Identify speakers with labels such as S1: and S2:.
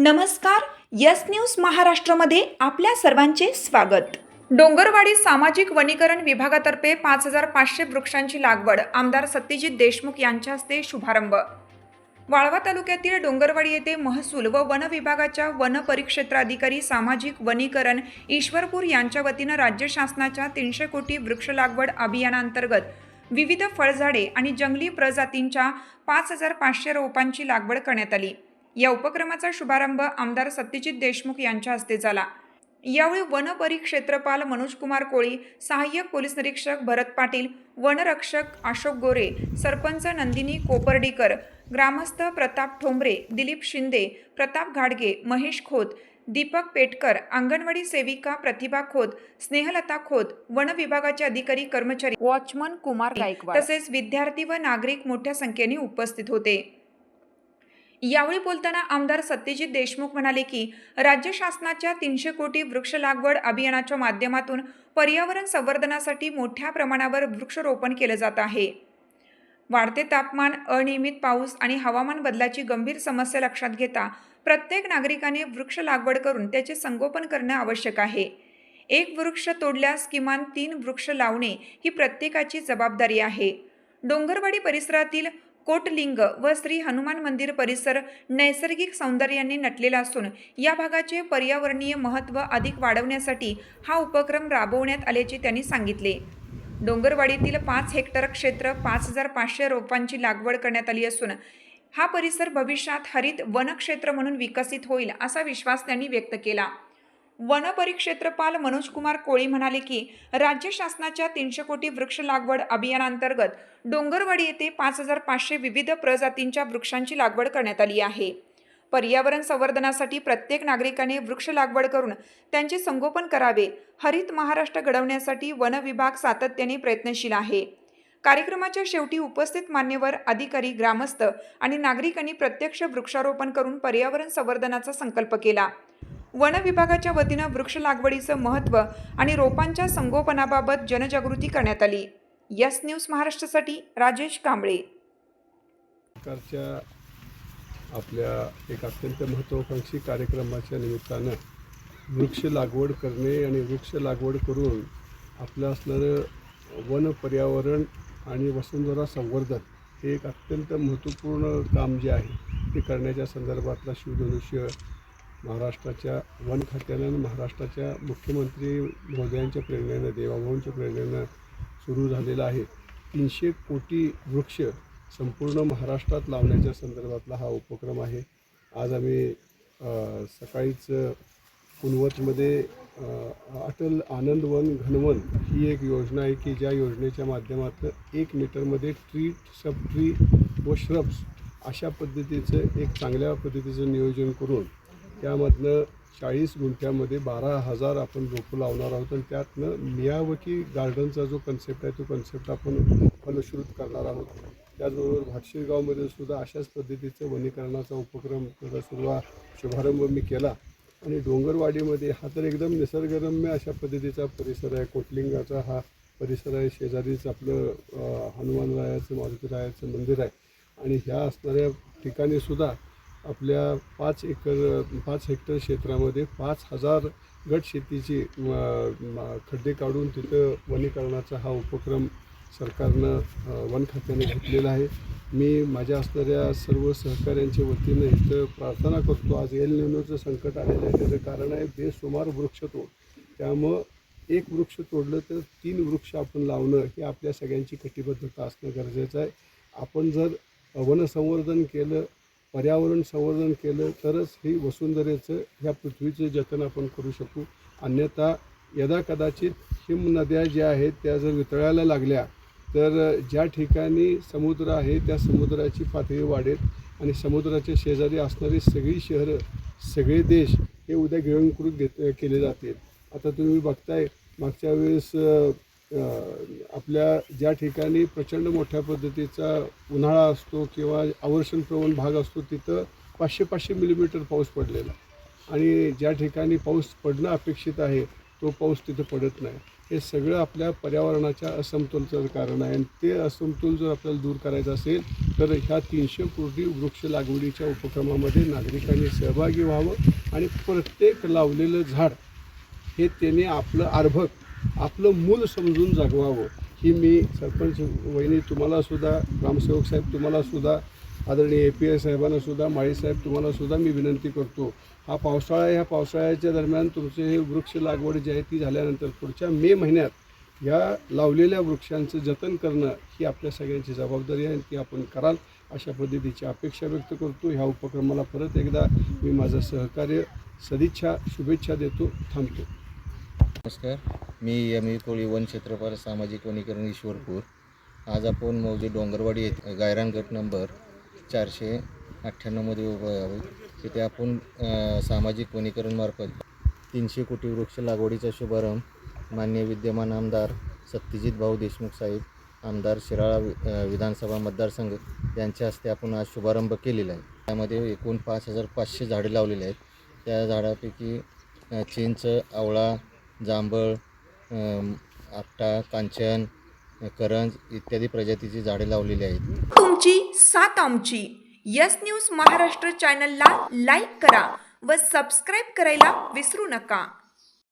S1: नमस्कार. Yes news महाराष्ट्रामध्ये आपल्या सर्वांचे स्वागत. डोंगरवाडी सामाजिक वनीकरण विभागातर्फे 5500 वृक्षांची लागवड. आमदार सत्यजित देशमुख यांच्या हस्ते शुभारंभ. वाळवा तालुक्यातील डोंगरवाडी येथे महसूल व वन विभागाच्या वन परिक्षेत्र अधिकारी सामाजिक वनीकरण ईश्वरपूर यांच्या वतीनं राज्य शासनाच्या 300 कोटी वृक्ष लागवड अभियानांतर्गत विविध फळझाडे आणि जंगली प्रजातींच्या 5500 रोपांची लागवड करण्यात आली. या उपक्रमाचा शुभारंभ आमदार सत्यजित देशमुख यांच्या हस्ते झाला. यावेळी वन परिक्षेत्रपाल मनोज कुमार कोळी, सहाय्यक पोलीस निरीक्षक भरत पाटील, वनरक्षक अशोक गोरे, सरपंच नंदिनी कोपर्डीकर, ग्रामस्थ प्रताप ठोंबरे, दिलीप शिंदे, प्रताप घाडगे, महेश खोत, दीपक पेटकर, अंगणवाडी सेविका प्रतिभा खोत, स्नेहलता खोत, वन विभागाचे अधिकारी कर्मचारी, वॉचमन कुमार गायकवाड तसेच विद्यार्थी व नागरिक मोठ्या संख्येने उपस्थित होते. यावेळी बोलताना आमदार सत्यजित देशमुख म्हणाले की राज्य शासनाच्या 300 कोटी वृक्ष लागवड अभियानाच्या माध्यमातून पर्यावरण संवर्धनासाठी मोठ्या प्रमाणावर वृक्षारोपण केले जात आहे. वाढते तापमान, अनियमित पाऊस आणि हवामान बदलाची गंभीर समस्या लक्षात घेता प्रत्येक नागरिकाने वृक्ष लागवड करून त्याचे संगोपन करणे आवश्यक आहे. एक वृक्ष तोडल्यास किमान 3 वृक्ष लावणे ही प्रत्येकाची जबाबदारी आहे. डोंगरवाडी परिसरातील कोटलिंग व श्री हनुमान मंदिर परिसर नैसर्गिक सौंदर्याने नटलेला असून या भागाचे पर्यावरणीय महत्त्व अधिक वाढवण्यासाठी हा उपक्रम राबवण्यात आल्याचे त्यांनी सांगितले. डोंगरवाडीतील 5 हेक्टर क्षेत्र 5500 रोपांची लागवड करण्यात आली असून हा परिसर भविष्यात हरित वनक्षेत्र म्हणून विकसित होईल असा विश्वास त्यांनी व्यक्त केला. वन परिक्षेत्रपाल मनोज कुमार कोळी म्हणाले की राज्य शासनाच्या 300 कोटी वृक्ष लागवड अभियानांतर्गत डोंगरवाडी येथे 5500 विविध प्रजातींच्या वृक्षांची लागवड करण्यात आली आहे. पर्यावरण संवर्धनासाठी प्रत्येक नागरिकाने वृक्ष लागवड करून त्यांचे संगोपन करावे. हरित महाराष्ट्र घडवण्यासाठी वन विभाग सातत्याने प्रयत्नशील आहे. कार्यक्रमाच्या शेवटी उपस्थित मान्यवर अधिकारी, ग्रामस्थ आणि नागरिकांनी प्रत्यक्ष वृक्षारोपण करून पर्यावरण संवर्धनाचा संकल्प केला. वन विभागाच्या वतीनं वृक्ष लागवडीचं महत्त्व आणि रोपांच्या संगोपनाबाबत जनजागृती करण्यात आली. यस न्यूज महाराष्ट्रासाठी राजेश कांबळे.
S2: सरकारच्या आपल्या एक अत्यंत महत्त्वाकांक्षी कार्यक्रमाच्या निमित्तानं वृक्ष लागवड करणे आणि वृक्ष लागवड करून आपलं असणारं वन पर्यावरण आणि वसुंधरा संवर्धन हे एक अत्यंत महत्त्वपूर्ण काम जे आहे ते करण्याच्या संदर्भातला शिवधनुष्य महाराष्ट्राच्या वन खात्यानं आणि महाराष्ट्राच्या मुख्यमंत्री महोदयांच्या प्रेरणेनं, देवाभाऊंच्या प्रेरणेनं सुरू झालेला आहे. 300 कोटी वृक्ष संपूर्ण महाराष्ट्रात लावण्याच्या संदर्भातला हा उपक्रम आहे. आज आम्ही सकाळीच पुनवतमध्ये अटल आनंदवन घनवन ही एक योजना आहे की ज्या योजनेच्या माध्यमातून 1 मीटरमध्ये ट्री, सब ट्री व श्रब्स अशा पद्धतीचं एक चांगल्या पद्धतीचं नियोजन करून त्यामधनं 40 गुंठ्यामध्ये 12,000 आपण रोपं लावणार आहोत आणि त्यातनं मियावाकी गार्डनचा जो कन्सेप्ट आहे तो कन्सेप्ट आपण फलश्रुत करणार आहोत. त्याचबरोबर भाटशिरगावमध्ये सुद्धा अशाच पद्धतीचं वनीकरणाचा उपक्रम शुभारंभ मी केला. आणि डोंगरवाडीमध्ये हा तर एकदम निसर्गरम्य अशा पद्धतीचा परिसर आहे. कोटलिंगाचा हा परिसर आहे. शेजारीच आपलं हनुमानरायाचं, मारुतीरायाचं मंदिर आहे. आणि ह्या असणाऱ्या ठिकाणीसुद्धा आपल्या 5 हेक्टर क्षेत्रामध्ये 5000 गट शेतीची खड्डे काढून तिथं वनीकरणाचा हा उपक्रम सरकारनं वन खात्याने घेतलेला आहे. मी माझ्या असणाऱ्या सर्व सहकाऱ्यांच्या वतीनं इथं प्रार्थना करतो. आज एल निनोचं संकट आलेलं आहे. त्याचं कारण आहे बेसुमार वृक्षतोड. त्यामुळं 1 वृक्ष तोडलं तर 3 वृक्ष आपण लावणं हे आपल्या सगळ्यांची कटिबद्धता असणं गरजेचं आहे. आपण जर वनसंवर्धन केलं, पर्यावरण संवर्धन केलं तरच ही वसुंधरेचं ह्या पृथ्वीचं जतन आपण करू शकू. अन्यथा यदा कदाचित हिमनद्या ज्या आहेत त्या जर वितळायला लागल्या तर ज्या ठिकाणी समुद्र आहे त्या समुद्राची पातळी वाढेल आणि समुद्राच्या शेजारी असणारी सगळी शहरं, सगळे देश हे उद्या गिळंकृत केले जातील. आता तुम्ही बघताय मागच्या वेळेस आपल्या ज्या ठिकाणी प्रचंड मोठ्या पद्धतीचा उन्हाळा असतो किंवा अवर्षणप्रवण भाग असतो तिथं 500 मिलीमीटर पाऊस पडलेला आणि ज्या ठिकाणी पाऊस पडणं अपेक्षित आहे तो पाऊस तिथं पडत नाही. हे सगळं आपल्या पर्यावरणाच्या असमतोलाचं कारण आहे. आणि ते असमतोल जर आपल्याला दूर करायचं असेल तर ह्या 300 कोटी वृक्ष लागवडीच्या उपक्रमामध्ये नागरिकांनी सहभागी व्हावं आणि प्रत्येक लावलेलं झाड हे त्याने आपलं अर्भक, आपलं मूल समजून जगवावं. ही मी सरपंच वहिनी तुम्हालासुद्धा, ग्रामसेवक साहेब तुम्हालासुद्धा, आदरणीय API साहेबांनासुद्धा, माळी साहेब तुम्हालासुद्धा मी विनंती करतो. हा पावसाळा आहे, ह्या पावसाळ्याच्या दरम्यान तुमचे हे वृक्ष लागवड जी आहे ती झाल्यानंतर पुढच्या मे महिन्यात या लावलेल्या वृक्षांचं जतन करणं ही आपल्या सगळ्यांची जबाबदारी आहे आणि ती आपण कराल अशा पद्धतीची अपेक्षा व्यक्त करतो. ह्या उपक्रमाला परत एकदा मी माझं सहकार्य, सदिच्छा, शुभेच्छा देतो. थांबतो.
S3: नमस्कार, मी ME कोळी वन क्षेत्रपाल सामाजिक वनीकरण ईश्वरपूर. आज आपण मौजे डोंगरवाडी येथे गायरान गट नंबर 498मध्ये उभं आहोत. तिथे आपण सामाजिक वनीकरणमार्फत 300 कोटी वृक्ष लागवडीचा शुभारंभ माननीय विद्यमान आमदार सत्यजित भाऊ देशमुख साहेब, आमदार शिराळा विधानसभा मतदारसंघ यांच्या हस्ते आपण आज शुभारंभ केलेला आहे. त्यामध्ये एकूण 5500 झाडे लावलेली आहेत. त्या झाडापैकी चिंच, आवळा, जांभळ, आपटा, कांचन, करंज इत्यादी प्रजातीची झाडे लावलेली आहेत.
S1: तुमची साथ आमची. यस न्यूज महाराष्ट्र चॅनलला लाईक करा व सबस्क्राईब करायला विसरू नका.